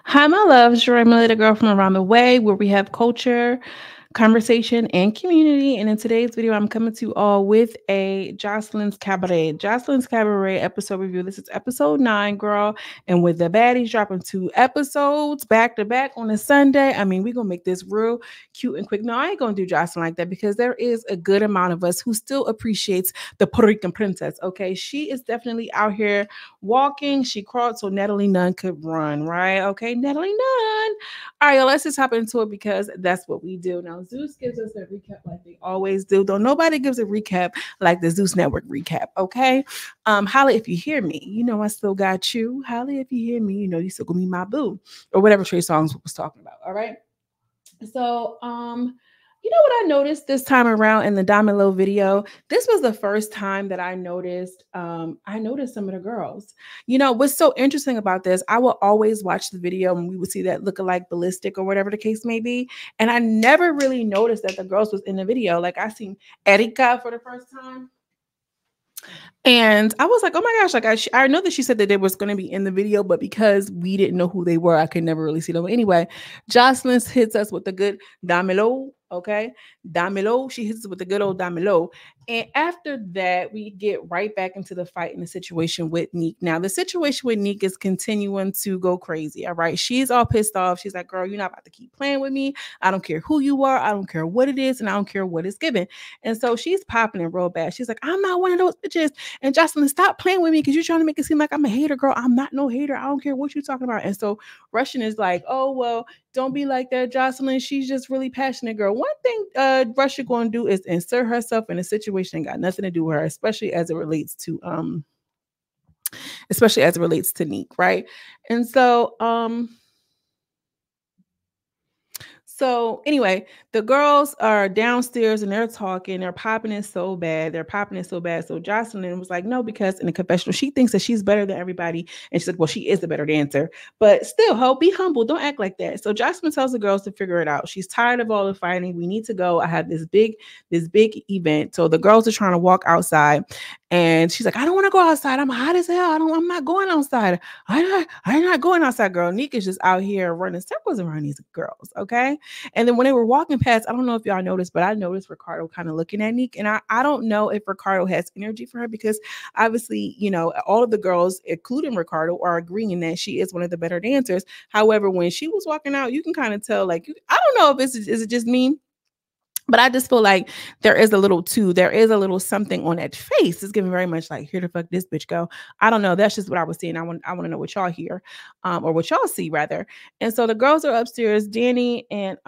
Hi, my loves. You're my little girl from around the way where we have culture, conversation, and community. And in today's video, I'm coming to you all with a Joseline's Cabaret. Joseline's Cabaret episode review. This is episode 9, girl. And with the baddies dropping 2 episodes back to back on a Sunday, I mean, we're going to make this real cute and quick. No, I ain't going to do Jocelyn like that because there is a good amount of us who still appreciates the Puerto Rican princess. Okay. She is definitely out here walking. She crawled so Natalie Nunn could run, right? Okay. Natalie Nunn. All right, y'all, let's just hop into it because that's what we do. Now, Zeus gives us a recap like they always do, though nobody gives a recap like the Zeus Network recap, okay? Holla if you hear me. You know I still got you. Holla if you hear me. You know you still gonna be my boo. Or whatever Trey Songz was talking about, all right? So, you know what I noticed this time around in the Domino video? This was the first time that I noticed some of the girls. You know, what's so interesting about this, I will always watch the video and we would see that look-alike ballistic or whatever the case may be. And I never really noticed that the girls was in the video. Like I seen Erika for the first time. And I was like, oh my gosh, like I know that she said that they was going to be in the video, but because we didn't know who they were, I could never really see them. Anyway, Jocelyn hits us with the good Damelo. Okay, Damelo. She hits us with the good old Damelo. And after that, we get right back into the fight in the situation with Neek. Now, the situation with Neek is continuing to go crazy. All right, she's all pissed off. She's like, girl, you're not about to keep playing with me. I don't care who you are. I don't care what it is. And I don't care what it's given. And so she's popping it real bad. She's like, I'm not one of those bitches. And Jocelyn, stop playing with me because you're trying to make it seem like I'm a hater, girl. I'm not no hater. I don't care what you're talking about. And so Russian is like, oh, well, don't be like that, Jocelyn. She's just really passionate, girl. One thing Russia going to do is insert herself in a situation that got nothing to do with her, especially as it relates to Neek, right? And so anyway, the girls are downstairs and they're talking. They're popping it so bad. So Jocelyn was like, no, because in the confessional, she thinks that she's better than everybody. And she's like, well, she is the better dancer. But still, hope, be humble. Don't act like that. So Jocelyn tells the girls to figure it out. She's tired of all the fighting. We need to go. I have this big event. So the girls are trying to walk outside. And she's like, I don't want to go outside. I'm hot as hell. I'm not going outside. I'm not going outside, girl. Neek is just out here running circles around these girls. Okay. And then when they were walking past, I don't know if y'all noticed, but I noticed Ricardo kind of looking at Neek. And I don't know if Ricardo has energy for her because obviously, you know, all of the girls, including Ricardo, are agreeing that she is one of the better dancers. However, when she was walking out, you can kind of tell, like, I don't know if is it just me, but I just feel like there is a little something on that face. It's giving very much like, here the fuck this bitch go. I don't know. That's just what I was seeing. I want to know what y'all hear, or what y'all see rather. And so the girls are upstairs. Dani and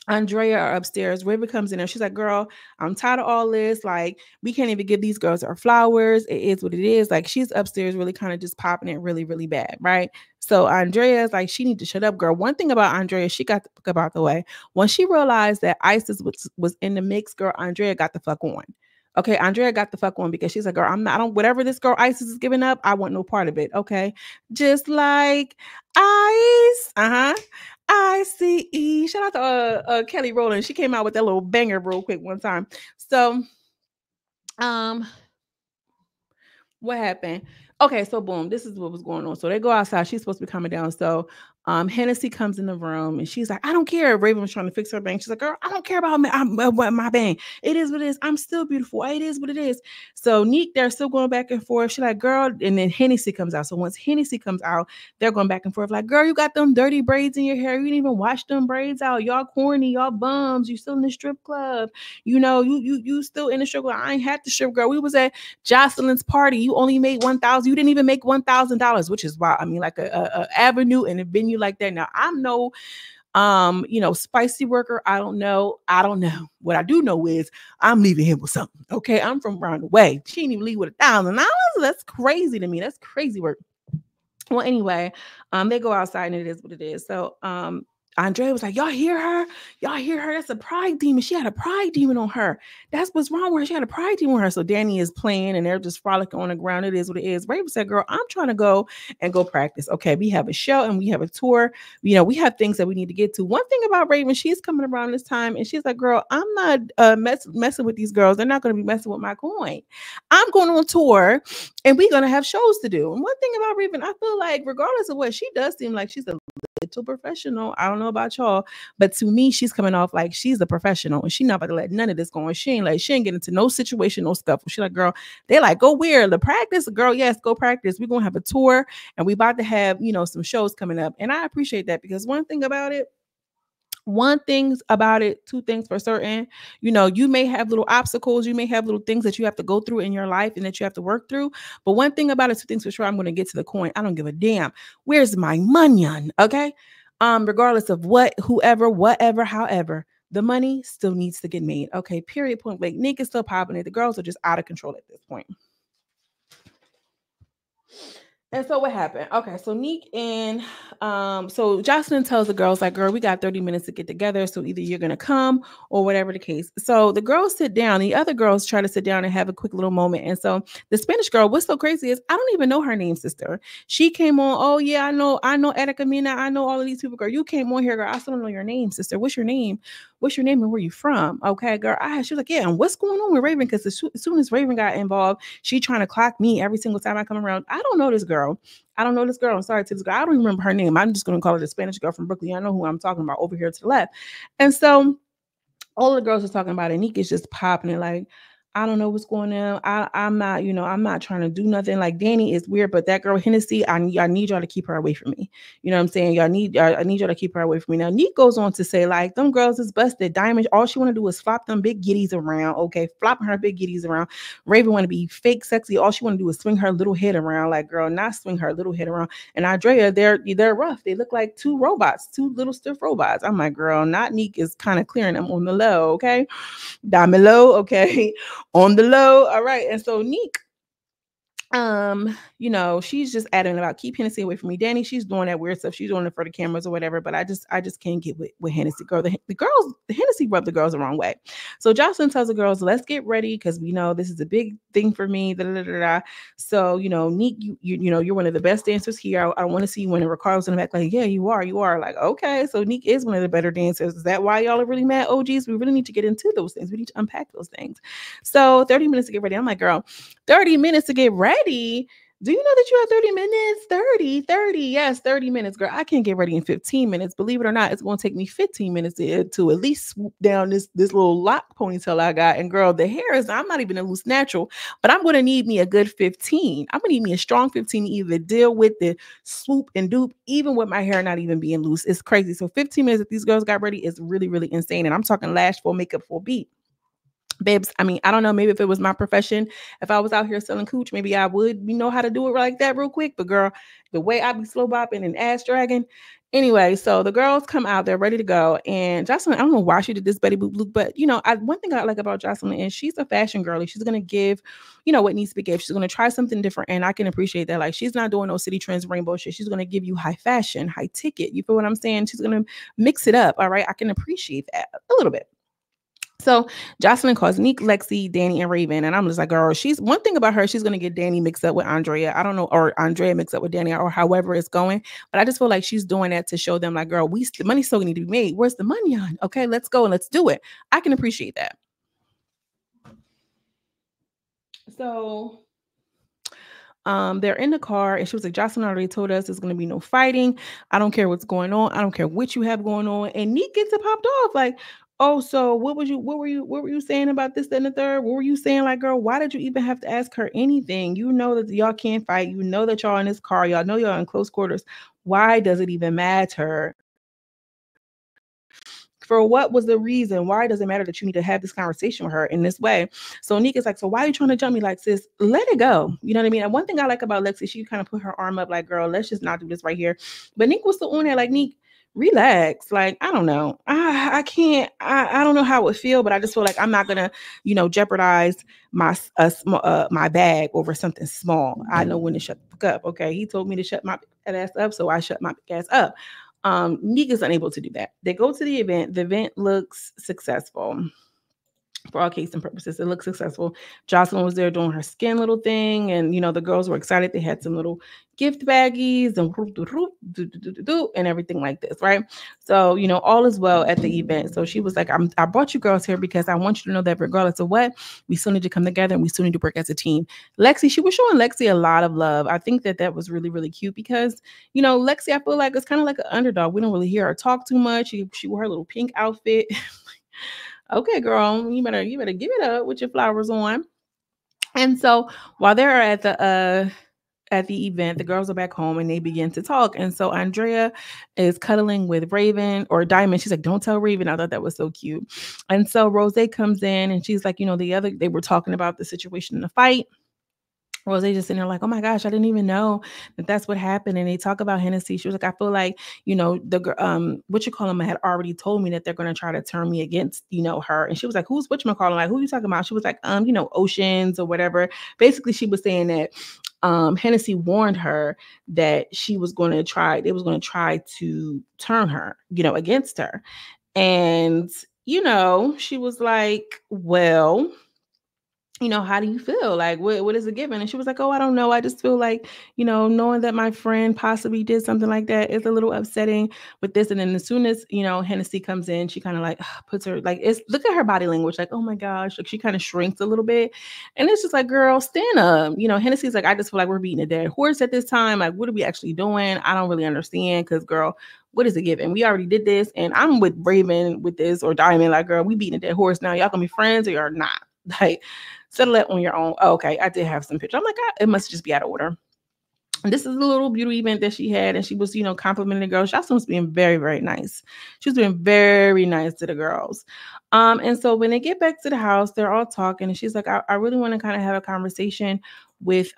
Andrea are upstairs. Raven comes in there. She's like, girl, I'm tired of all this. Like, we can't even give these girls our flowers. It is what it is. Like, she's upstairs really kind of just popping it really, really bad, right? So Andrea's like, she need to shut up, girl. One thing about Andrea, she got the fuck out the way. When she realized that Isis was in the mix, girl, Andrea got the fuck on. Okay, Andrea got the fuck on because she's like, girl, whatever this girl Isis is giving up, I want no part of it. Okay. Just like Ice. ICE. Shout out to Kelly Rowland. She came out with that little banger real quick one time. So, what happened? Okay, so boom, this is what was going on. So they go outside. She's supposed to be coming down. So Hennessy comes in the room and she's like, I don't care. Raven was trying to fix her bang. She's like, girl, I don't care about my bang. It is what it is. I'm still beautiful. It is what it is. So Neek, they're still going back and forth. She's like, girl, and then Hennessy comes out. So once Hennessy comes out, they're going back and forth. Like, girl, you got them dirty braids in your hair. You didn't even wash them braids out. Y'all corny. Y'all bums. You still in the strip club. You know, you still in the strip club. I ain't had the strip, girl. We was at Joseline's party. You only made $1,000. You didn't even make $1,000, which is why I mean, like a avenue and a venue like that. Now I'm no spicy worker. I don't know. What I do know is I'm leaving him with something. Okay. I'm from around the way. She didn't even leave with $1,000. That's crazy to me. That's crazy work. Well, anyway, they go outside and it is what it is. So Andrea was like, y'all hear her? Y'all hear her? That's a pride demon. She had a pride demon on her. That's what's wrong with her. She had a pride demon on her. So Dani is playing and they're just frolicking on the ground. It is what it is. Raven said, girl, I'm trying to go practice. Okay, we have a show and we have a tour. We have things that we need to get to. One thing about Raven, she's coming around this time and she's like, girl, I'm not messing with these girls. They're not going to be messing with my coin. I'm going on tour and we're going to have shows to do. And one thing about Raven, I feel like regardless of what she does, seem like she's a little professional. I don't know about y'all, but to me, she's coming off like she's a professional and she's not about to let none of this go on. She ain't get into no situation, no scuffle. She like, girl, they like, go where? The practice? Girl, yes, go practice. We're going to have a tour and we about to have, some shows coming up. And I appreciate that because two things for certain, you may have little obstacles, you may have little things that you have to go through in your life and that you have to work through. But one thing about it, two things for sure, I'm going to get to the coin. I don't give a damn. Where's my money? Okay. Regardless of what, whoever, whatever, however, the money still needs to get made. Okay. Period. Point blank. Neek is still popping it. The girls are just out of control at this point. And so what happened? Okay, so Neek and so Joseline tells the girls, like, girl, we got 30 minutes to get together. So either you're gonna come or whatever the case. So the girls sit down, the other girls try to sit down and have a quick little moment. And so the Spanish girl, what's so crazy is I don't even know her name, sister. She came on, oh yeah, I know Erika Mina, I know all of these people, girl. You came on here, girl. I still don't know your name, sister. What's your name? What's your name and where you from? Okay, girl. She was like, yeah, and what's going on with Raven? Because as soon as Raven got involved, she trying to clock me every single time I come around. I don't know this girl. I'm sorry to this girl. I don't even remember her name. I'm just going to call her the Spanish girl from Brooklyn. I know who I'm talking about over here to the left. And so all the girls are talking about it. Neek is just popping it like, I don't know what's going on. I'm not, I'm not trying to do nothing. Like Dani is weird, but that girl Hennessy, I need y'all to keep her away from me. You know what I'm saying? I need y'all to keep her away from me. Now Neek goes on to say, like, them girls is busted. Diamond, all she want to do is flop them big giddies around. Okay, flopping her big giddies around. Raven want to be fake sexy. All she want to do is swing her little head around. Like, girl, not swing her little head around. And Andrea, they're rough. They look like two little stiff robots. I'm like, girl, not Neek is kind of clearing them on the low. Okay, Damelo. Okay. On the low. All right. And so Neek, she's just adamant about keep Hennessy away from me. Dani, she's doing that weird stuff. She's doing it for the cameras or whatever, but I just can't get with Hennessy. Girl, the Hennessy rubbed the girls the wrong way. So Joseline tells the girls, let's get ready because we know this is a big thing for me. Da, da, da, da. So, Neek, you're one of the best dancers here. I want to see you winning. Ricardo's in the back like, yeah, you are. Like, okay, so Neek is one of the better dancers. Is that why y'all are really mad? OGs, we really need to get into those things. We need to unpack those things. So 30 minutes to get ready. I'm like, girl, 30 minutes to get ready. Do you know that you have 30 minutes? 30. Yes, 30 minutes, girl. I can't get ready in 15 minutes. Believe it or not, it's going to take me 15 minutes to at least swoop down this little lock ponytail I got. And girl, the hair is, I'm not even a loose natural, but I'm going to need me a good 15. I'm going to need me a strong 15 to either deal with the swoop and dupe, even with my hair not even being loose. It's crazy. So 15 minutes that these girls got ready is really, really insane. And I'm talking lash full, makeup full, beat. Babes, I mean, I don't know, maybe if it was my profession, if I was out here selling cooch, maybe I would know how to do it like that real quick. But girl, the way I be slow bopping and ass dragging. Anyway, so the girls come out, they're ready to go. And Joseline, I don't know why she did this Betty Boop look, but one thing I like about Joseline is she's a fashion girly. She's gonna give, what needs to be given. She's gonna try something different. And I can appreciate that. Like, she's not doing no city trends rainbow shit. She's gonna give you high fashion, high ticket. You feel what I'm saying? She's gonna mix it up. All right. I can appreciate that a little bit. So Joseline calls Neek, Lexi, Dani, and Raven. And I'm just like, girl, she's one thing about her, she's going to get Dani mixed up with Andrea. I don't know, or Andrea mixed up with Dani or however it's going. But I just feel like she's doing that to show them like, girl, the money's still going to be made. Where's the money on? Okay, let's go and let's do it. I can appreciate that. So they're in the car and she was like, Joseline already told us there's going to be no fighting. I don't care what's going on. I don't care what you have going on. And Neek gets it popped off like, oh, so what were you saying about this, that, and the third? What were you saying? Like, girl, why did you even have to ask her anything? You know that y'all can't fight. You know that y'all in this car. Y'all know y'all in close quarters. Why does it even matter? For what was the reason? Why does it matter that you need to have this conversation with her in this way? So Neek is like, so why are you trying to jump me like, sis? Let it go. You know what I mean? And one thing I like about Lexi, she kind of put her arm up like, girl, let's just not do this right here. But Neek was still on there like, Neek, relax. Like, I don't know. I can't, I don't know how it would feel, but I just feel like I'm not gonna, jeopardize my bag over something small. I know when to shut the fuck up. Okay. He told me to shut my ass up. So I shut my ass up. Neek is unable to do that. They go to the event. The event looks successful. For all case and purposes, it looked successful. Joseline was there doing her skin little thing, and the girls were excited. They had some little gift baggies and everything like this, right? So all is well at the event. So she was like, I brought you girls here because I want you to know that regardless of what, we still need to come together and we still need to work as a team. She was showing Lexi a lot of love. I think that was really, really cute because Lexi, I feel like it's kind of like an underdog. We don't really hear her talk too much. She wore her little pink outfit. Okay, girl, you better give it up with your flowers on. And so while they're at the event, the girls are back home and they begin to talk. And so Andrea is cuddling with Raven or Diamond. She's like, don't tell Raven. I thought that was so cute. And so Rose comes in and she's like, they were talking about the situation in the fight. Rose just sitting there like, oh my gosh, I didn't even know that's what happened. And they talk about Hennessy. She was like, I feel like, had already told me that they're going to try to turn me against, her. And she was like, who's whatchamacallit? Like, who are you talking about? She was like, Oceans or whatever. Basically, she was saying that Hennessy warned her that they was going to try to turn her, against her. And, she was like, well, how do you feel? Like, what is it given? And she was like, oh, I don't know. I just feel like, knowing that my friend possibly did something like that is a little upsetting with this. And then as soon as, Hennessy comes in, she kind of like puts her, like, look at her body language. Like, oh my gosh, like she kind of shrinks a little bit. And it's just like, girl, stand up. Hennessy's like, I just feel like we're beating a dead horse at this time. Like, what are we actually doing? I don't really understand. Cause girl, what is it given? We already did this. And I'm with Raven with this or Diamond. Like, girl, we beating a dead horse now. Y'all gonna be friends or you're not. Like, settle it on your own. Oh, okay, I did have some pictures. I'm like, it must just be out of order. And this is a little beauty event that she had, and she was, complimenting the girls. Joseline was being very, very nice. She was being very nice to the girls. And so when they get back to the house, they're all talking, and she's like, I really want to kind of have a conversation with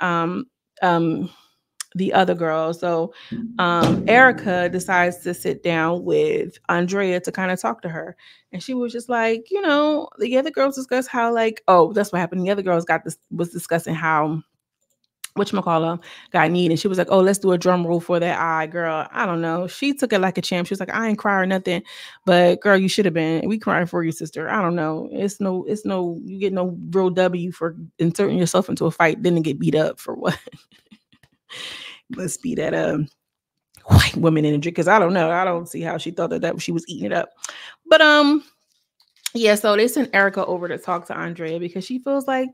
the other girl. So Erica decides to sit down with Andrea to kind of talk to her. And she was just like, the other girls discuss how like, oh, that's what happened. The other girls was discussing how got Neek. And she was like, oh, let's do a drum roll for that eye, girl. I don't know. She took it like a champ. She was like, I ain't crying or nothing. But girl, you should have been. We crying for you, sister. I don't know. It's no, you get no real W for inserting yourself into a fight, then to get beat up for what? Must be that white woman energy, because I don't know. I don't see how she thought that she was eating it up. But yeah, so they sent Erica over to talk to Andrea because she feels like,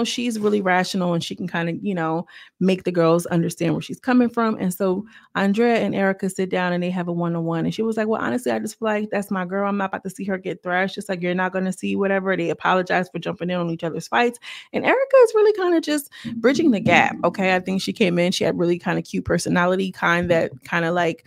she's really rational and she can kind of, make the girls understand where she's coming from. And so Andrea and Erica sit down and they have a one-on-one. And she was like, well, honestly, I just feel like that's my girl. I'm not about to see her get thrashed. Just like you're not going to see whatever. They apologize for jumping in on each other's fights. And Erica is really kind of just bridging the gap. Okay, I think she came in. She had really kind of cute personality, kind of like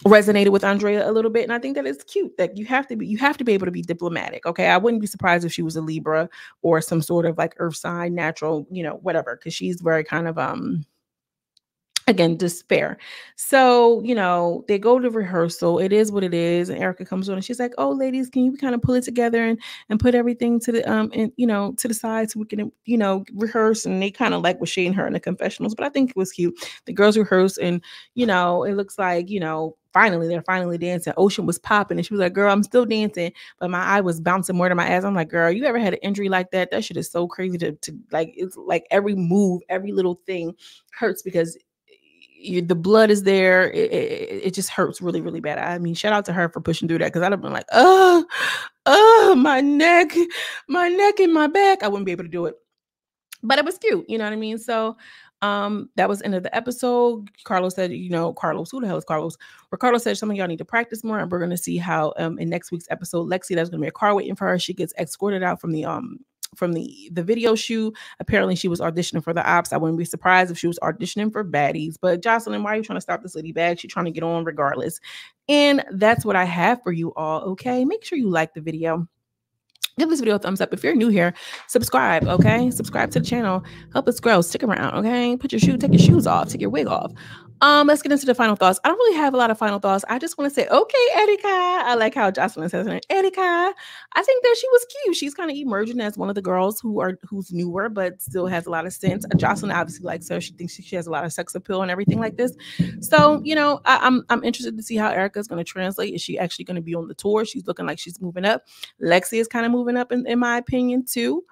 resonated with Andrea a little bit. And I think that it's cute that you have to be able to be diplomatic. Okay. I wouldn't be surprised if she was a Libra or some sort of like earth sign, natural, whatever. Cause she's very kind of, again, despair. So, they go to rehearsal. It is what it is. And Erica comes on and she's like, oh, ladies, can you kind of pull it together and put everything to the, and, to the side so we can, rehearse. And they kind of like was shading her in the confessionals, but I think it was cute. The girls rehearse and, it looks like, they're finally dancing. Ocean was popping and she was like, girl, I'm still dancing, but my eye was bouncing more to my ass. I'm like, girl, you ever had an injury like that? That shit is so crazy to like, it's like every move, every little thing hurts because the blood is there. It just hurts really, really bad. I mean, shout out to her for pushing through that, because I'd have been like, my neck and my back. I wouldn't be able to do it. But it was cute, you know what I mean? So that was the end of the episode. Carlos said, Carlos, who the hell is Carlos? Where Carlos said some of y'all need to practice more, and we're gonna see how in next week's episode, Lexi, there's gonna be a car waiting for her. She gets escorted out from the video shoot. Apparently she was auditioning for the ops. I wouldn't be surprised if she was auditioning for Baddies. But Joseline, why are you trying to stop this lady bag? She's trying to get on regardless. And that's what I have for you all. Okay, make sure you like the video. Give this video a thumbs up. If you're new here, subscribe, okay? Subscribe to the channel. Help us grow. Stick around, okay? Take your shoes off. Take your wig off. Let's get into the final thoughts. I don't really have a lot of final thoughts. I just want to say, okay, Erika. I like how Joseline says it. Erika. I think that she was cute. She's kind of emerging as one of the girls who's newer, but still has a lot of sense. Joseline obviously likes her. She thinks she has a lot of sex appeal and everything like this. So, you know, I'm interested to see how Erika's going to translate. Is she actually going to be on the tour? She's looking like she's moving up. Lexi is kind of moving up in my opinion too.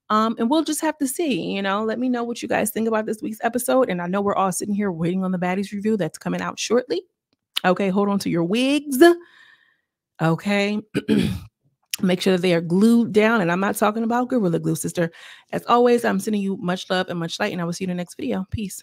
And we'll just have to see, you know, let me know what you guys think about this week's episode. And I know we're all sitting here waiting on the Baddies review that's coming out shortly. Okay, hold on to your wigs. Okay. Make sure that they are glued down. And I'm not talking about Gorilla Glue, sister. As always, I'm sending you much love and much light. And I will see you in the next video. Peace.